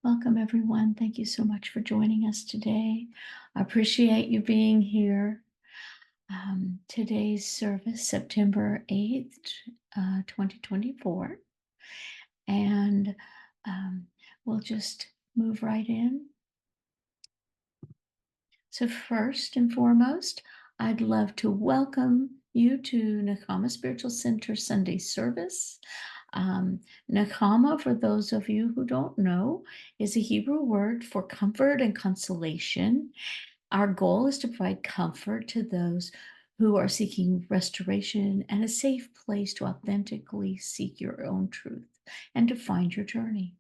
Welcome, everyone. Thank you so much for joining us today. I appreciate you being here. Today's service, September 8th, 2024. And we'll just move right in. So first and foremost, I'd love to welcome you to Nakama Spiritual Center Sunday service. Nakama, for those of you who don't know, is a Hebrew word for comfort and consolation. Our goal is to provide comfort to those who are seeking restoration and a safe place to authentically seek your own truth and to find your journey.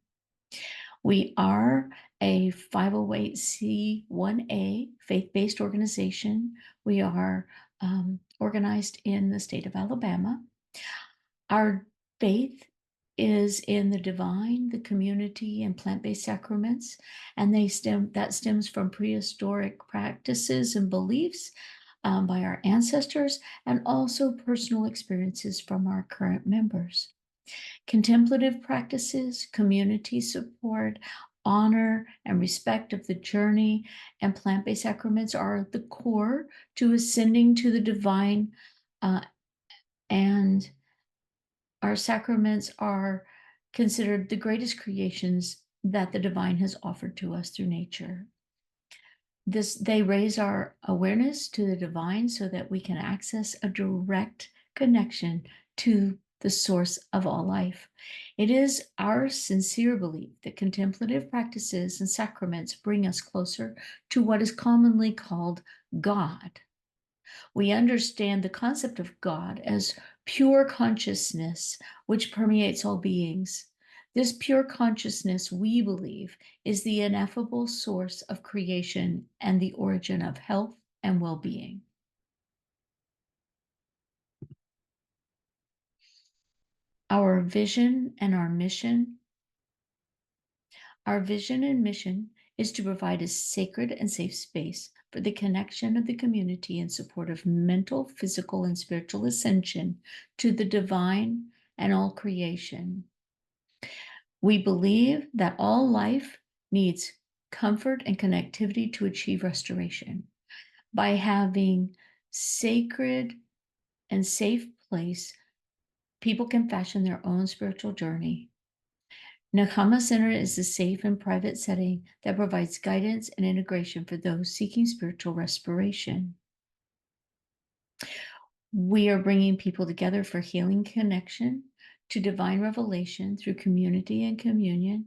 We are a 508c1a faith-based organization. We are organized in the state of Alabama. Our faith is in the divine, the community, and plant-based sacraments, and that stems from prehistoric practices and beliefs by our ancestors, and also personal experiences from our current members. Contemplative practices, community support, honor, and respect of the journey, and plant-based sacraments are the core to ascending to the divine, and our sacraments are considered the greatest creations that the divine has offered to us through nature. They raise our awareness to the divine so that we can access a direct connection to the source of all life. It is our sincere belief that contemplative practices and sacraments bring us closer to what is commonly called God. We understand the concept of God as pure consciousness, which permeates all beings. This pure consciousness, we believe, is the ineffable source of creation and the origin of health and well-being. Our vision and mission is to provide a sacred and safe space for the connection of the community in support of mental, physical, and spiritual ascension to the divine and all creation. We believe that all life needs comfort and connectivity to achieve restoration. By having sacred and safe place, people can fashion their own spiritual journey. Nakama Center is a safe and private setting that provides guidance and integration for those seeking spiritual restoration. We are bringing people together for healing connection to divine revelation through community and communion,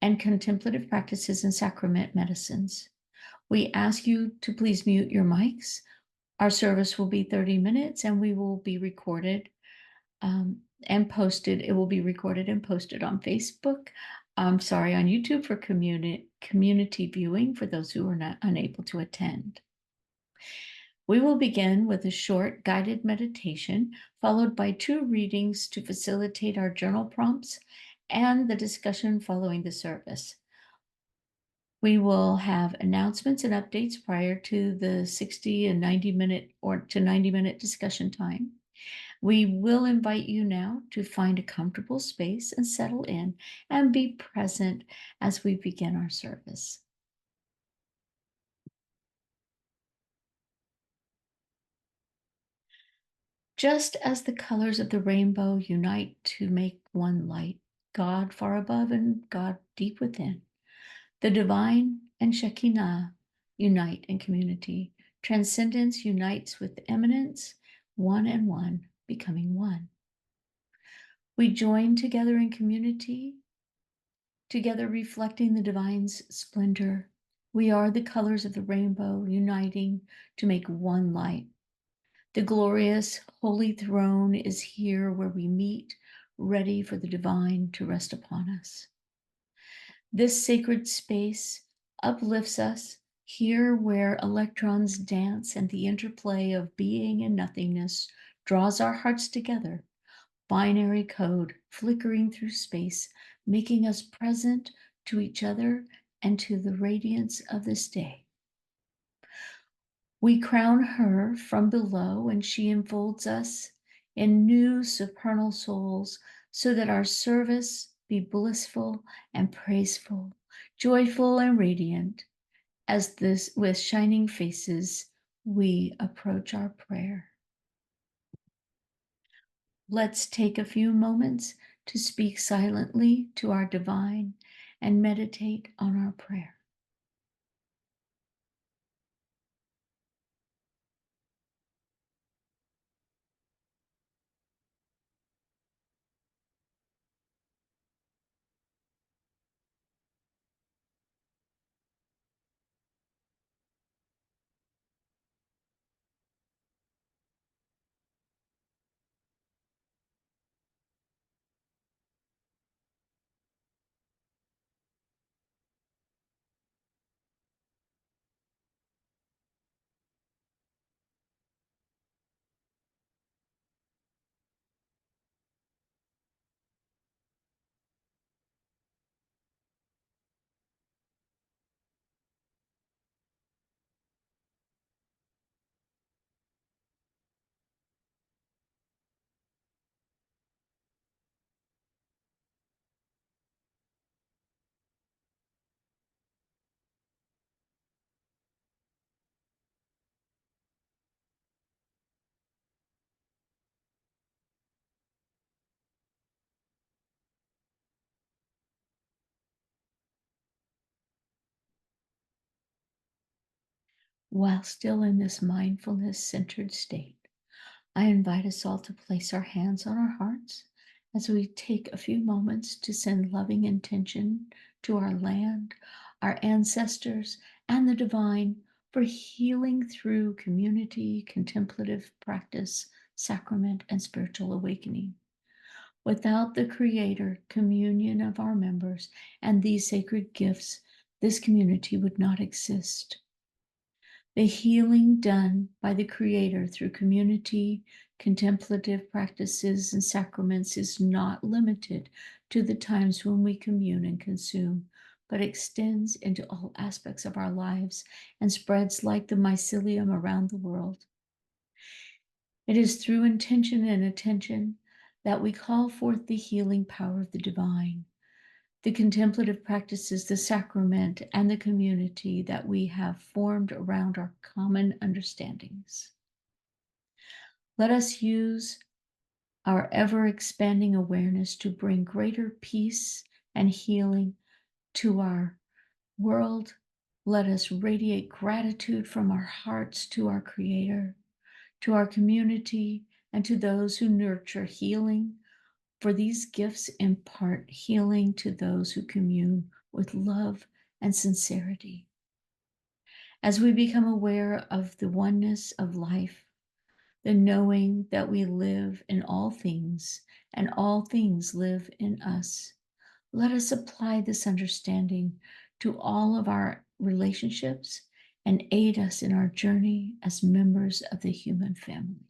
and contemplative practices and sacrament medicines. We ask you to please mute your mics. Our service will be 30 minutes and we will be recorded and posted. It will be recorded and posted on Facebook. On YouTube for community viewing for those who are unable to attend. We will begin with a short guided meditation, followed by 2 readings to facilitate our journal prompts and the discussion following the service. We will have announcements and updates prior to the 60 and 90-minute discussion time. We will invite you now to find a comfortable space and settle in and be present as we begin our service. Just as the colors of the rainbow unite to make one light, God far above and God deep within, the divine and Shekinah unite in community. Transcendence unites with eminence, one and one becoming one. We join together in community, together reflecting the divine's splendor. We are the colors of the rainbow uniting to make one light. The glorious holy throne is here where we meet, ready for the divine to rest upon us. This sacred space uplifts us here where electrons dance and the interplay of being and nothingness draws our hearts together. Binary code flickering through space, making us present to each other and to the radiance of this day. We crown her from below and she enfolds us in new supernal souls so that our service be blissful and praiseful, joyful and radiant, as this with shining faces we approach our prayer. Let's take a few moments to speak silently to our divine and meditate on our prayer. While still in this mindfulness centered state, I invite us all to place our hands on our hearts as we take a few moments to send loving intention to our land, our ancestors, and the divine for healing through community, contemplative practice, sacrament, and spiritual awakening. Without the Creator, communion of our members, and these sacred gifts, this community would not exist. The healing done by the Creator through community, contemplative practices, and sacraments is not limited to the times when we commune and consume, but extends into all aspects of our lives and spreads like the mycelium around the world. It is through intention and attention that we call forth the healing power of the divine, the contemplative practices, the sacrament, and the community that we have formed around our common understandings. Let us use our ever expanding awareness to bring greater peace and healing to our world. Let us radiate gratitude from our hearts to our Creator, to our community, and to those who nurture healing. For these gifts impart healing to those who commune with love and sincerity. As we become aware of the oneness of life, the knowing that we live in all things and all things live in us, let us apply this understanding to all of our relationships and aid us in our journey as members of the human family.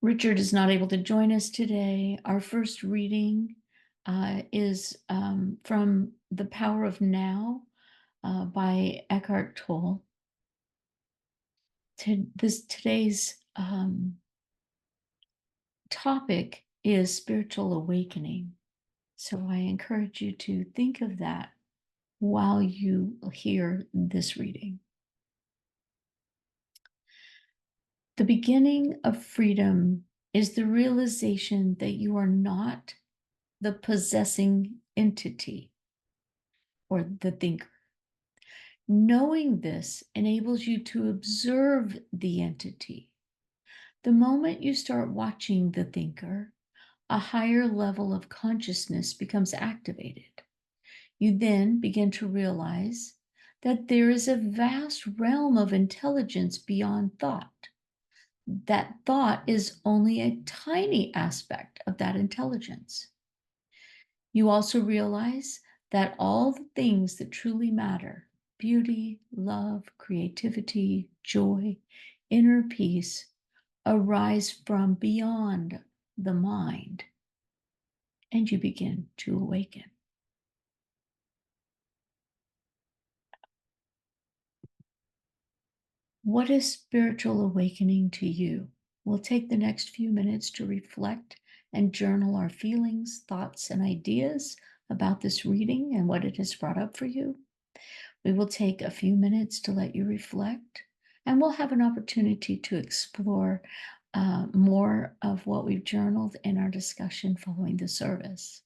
Richard is not able to join us today. Our first reading is from The Power of Now by Eckhart Tolle. Today's topic is spiritual awakening. So I encourage you to think of that while you hear this reading. The beginning of freedom is the realization that you are not the possessing entity or the thinker. Knowing this enables you to observe the entity. The moment you start watching the thinker, a higher level of consciousness becomes activated. You then begin to realize that there is a vast realm of intelligence beyond thought. That thought is only a tiny aspect of that intelligence. You also realize that all the things that truly matter, beauty, love, creativity, joy, inner peace, arise from beyond the mind, and you begin to awaken. What is spiritual awakening to you? We'll take the next few minutes to reflect and journal our feelings, thoughts, and ideas about this reading and what it has brought up for you. We will take a few minutes to let you reflect, and we'll have an opportunity to explore more of what we've journaled in our discussion following the service.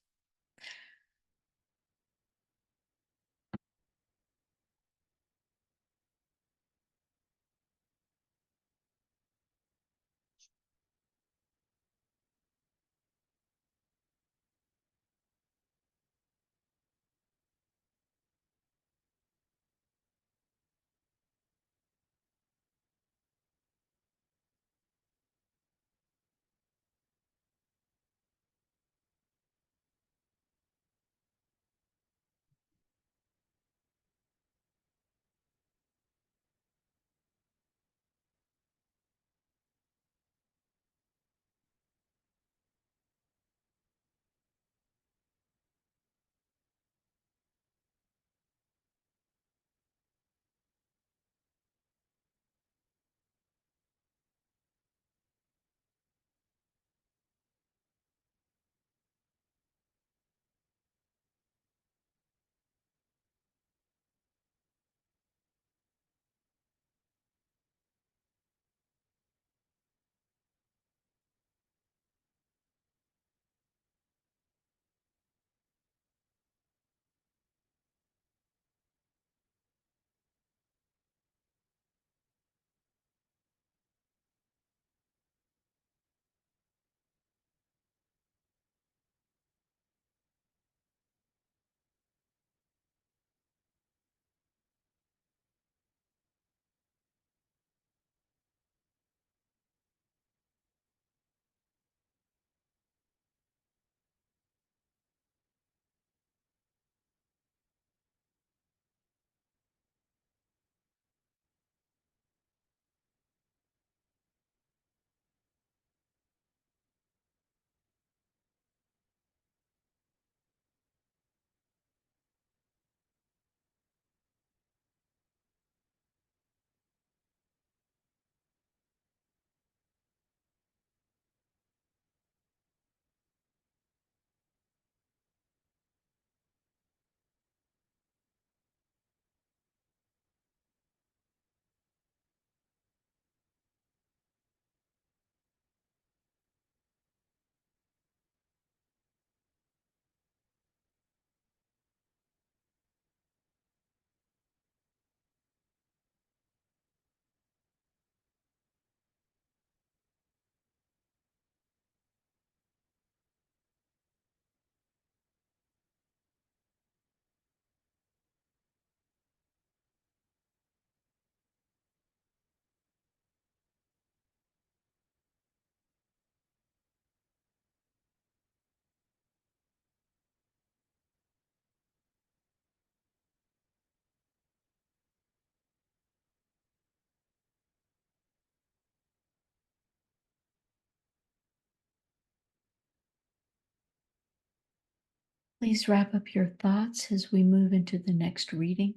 Please wrap up your thoughts as we move into the next reading.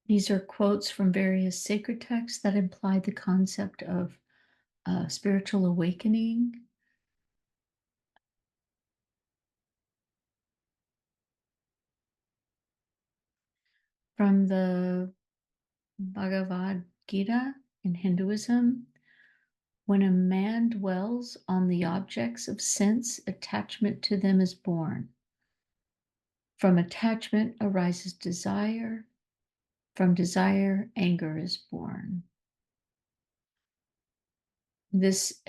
These are quotes from various sacred texts that imply the concept of spiritual awakening. From the Bhagavad Gita in Hinduism, when a man dwells on the objects of sense, attachment to them is born. From attachment arises desire. From desire, anger is born. This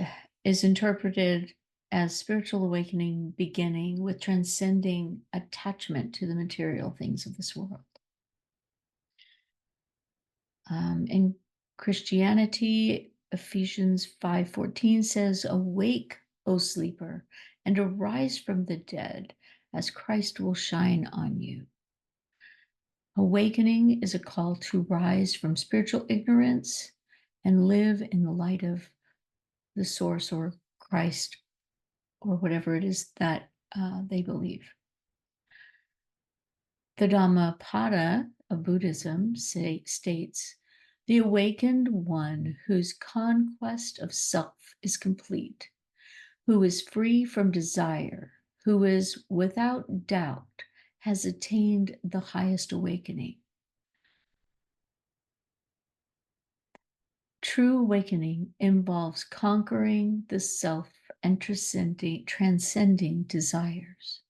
is interpreted as spiritual awakening beginning with transcending attachment to the material things of this world. In Christianity, Ephesians 5:14 says, "Awake, O sleeper, and arise from the dead, as Christ will shine on you." Awakening is a call to rise from spiritual ignorance and live in the light of the source or Christ or whatever it is that they believe. The Dhammapada of Buddhism states, the awakened one whose conquest of self is complete, who is free from desire, who is without doubt, has attained the highest awakening. True awakening involves conquering the self and transcending desires.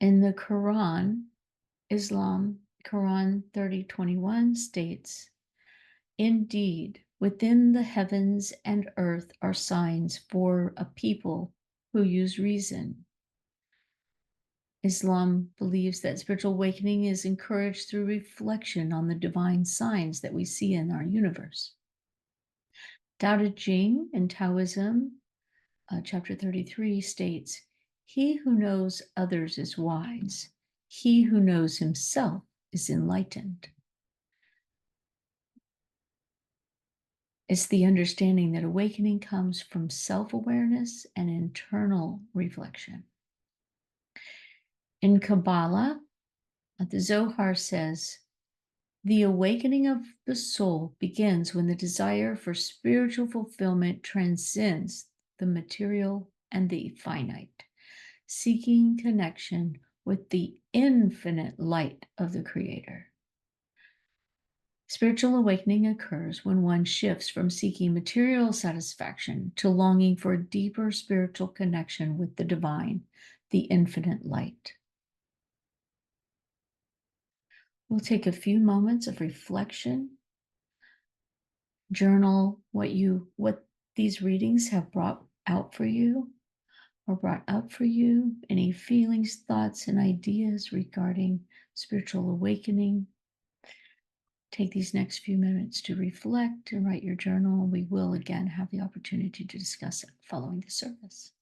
In the Quran, Islam, Quran 30:21 states, indeed, within the heavens and earth are signs for a people who use reason. Islam believes that spiritual awakening is encouraged through reflection on the divine signs that we see in our universe. Tao Te Ching in Taoism, chapter 33, states, he who knows others is wise. He who knows himself is enlightened. It's the understanding that awakening comes from self-awareness and internal reflection. In Kabbalah, the Zohar says, the awakening of the soul begins when the desire for spiritual fulfillment transcends the material and the finite, seeking connection with the infinite light of the Creator. Spiritual awakening occurs when one shifts from seeking material satisfaction to longing for a deeper spiritual connection with the divine, the infinite light. We'll take a few moments of reflection, journal what these readings have brought out for you or brought up for you, any feelings, thoughts, and ideas regarding spiritual awakening. Take these next few minutes to reflect and write your journal. We will again have the opportunity to discuss it following the service.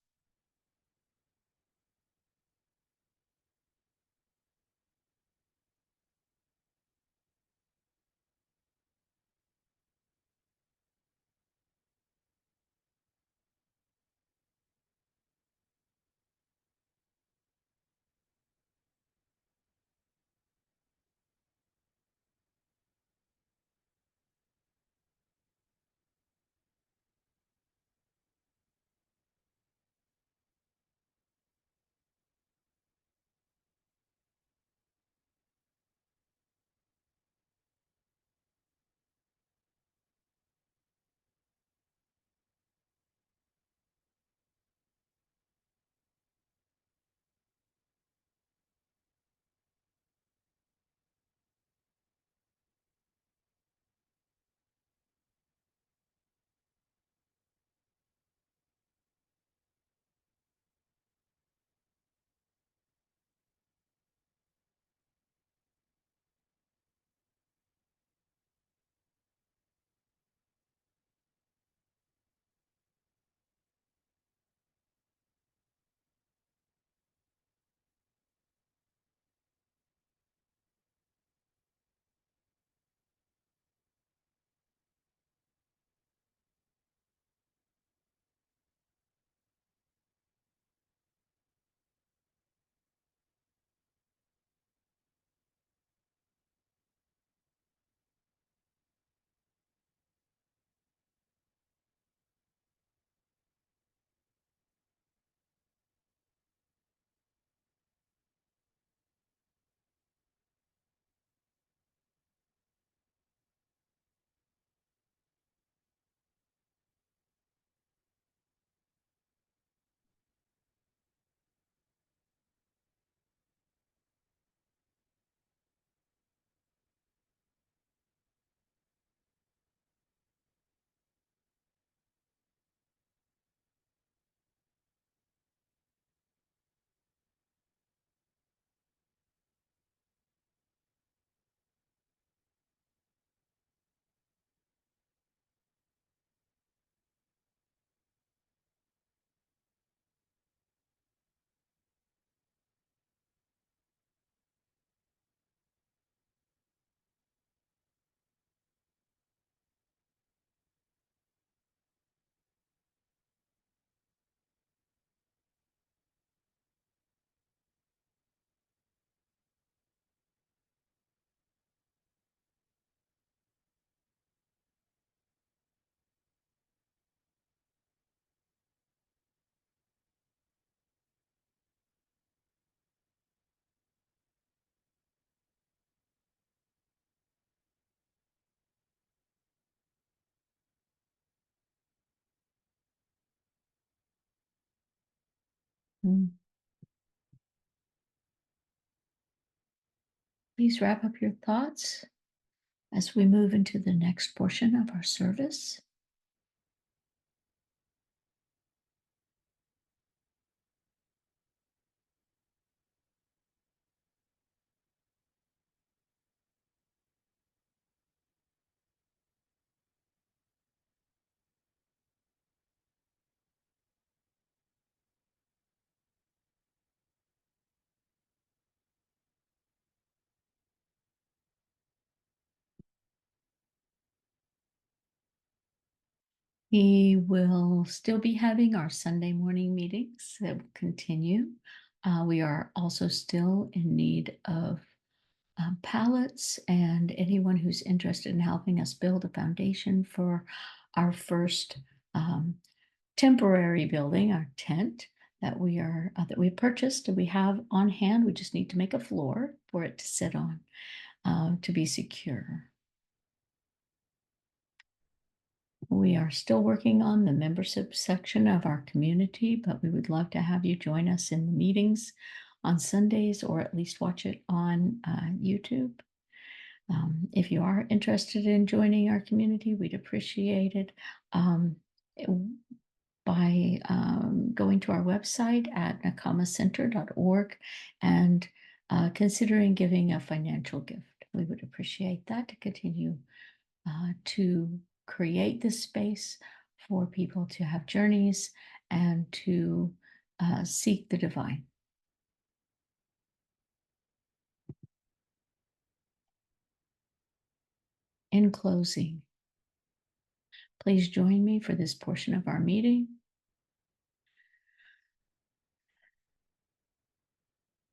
Mm. Please wrap up your thoughts as we move into the next portion of our service. We will still be having our Sunday morning meetings that will continue. We are also still in need of pallets and anyone who's interested in helping us build a foundation for our first temporary building, our tent that we purchased and we have on hand. We just need to make a floor for it to sit on to be secure. We are still working on the membership section of our community, but we would love to have you join us in the meetings on Sundays or at least watch it on YouTube. If you are interested in joining our community, we'd appreciate it by going to our website at nakamacenter.org and considering giving a financial gift. We would appreciate that to continue to create this space for people to have journeys and to seek the divine. In closing, please join me for this portion of our meeting.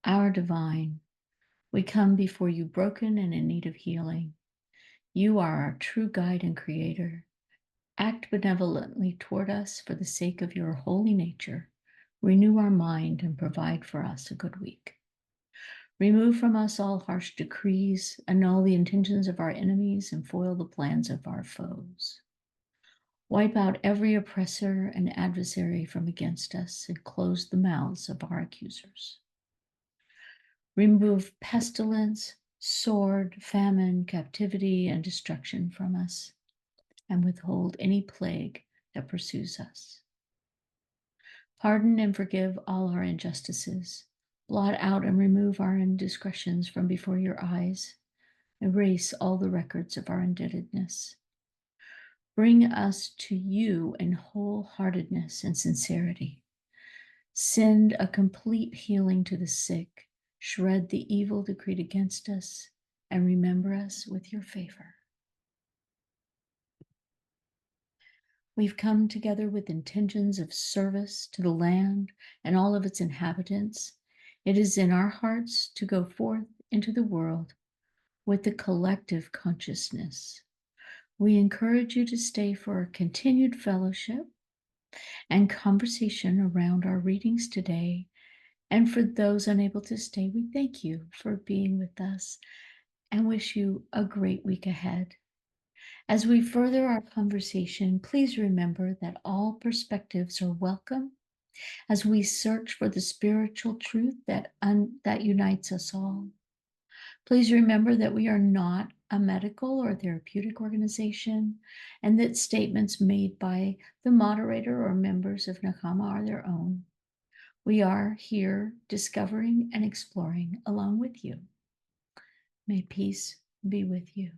Our divine, we come before you broken and in need of healing. You are our true guide and creator. Act benevolently toward us for the sake of your holy nature. Renew our mind and provide for us a good week. Remove from us all harsh decrees, annul the intentions of our enemies, and foil the plans of our foes. Wipe out every oppressor and adversary from against us and close the mouths of our accusers. Remove pestilence, sword, famine, captivity, and destruction from us, and withhold any plague that pursues us. Pardon and forgive all our injustices. Blot out and remove our indiscretions from before your eyes. Erase all the records of our indebtedness. Bring us to you in wholeheartedness and sincerity. Send a complete healing to the sick. Shred the evil decreed against us, and remember us with your favor. We've come together with intentions of service to the land and all of its inhabitants. It is in our hearts to go forth into the world with the collective consciousness. We encourage you to stay for a continued fellowship and conversation around our readings today. And for those unable to stay, we thank you for being with us and wish you a great week ahead. As we further our conversation, please remember that all perspectives are welcome as we search for the spiritual truth that unites us all. Please remember that we are not a medical or therapeutic organization, and that statements made by the moderator or members of Nakama are their own. We are here discovering and exploring along with you. May peace be with you.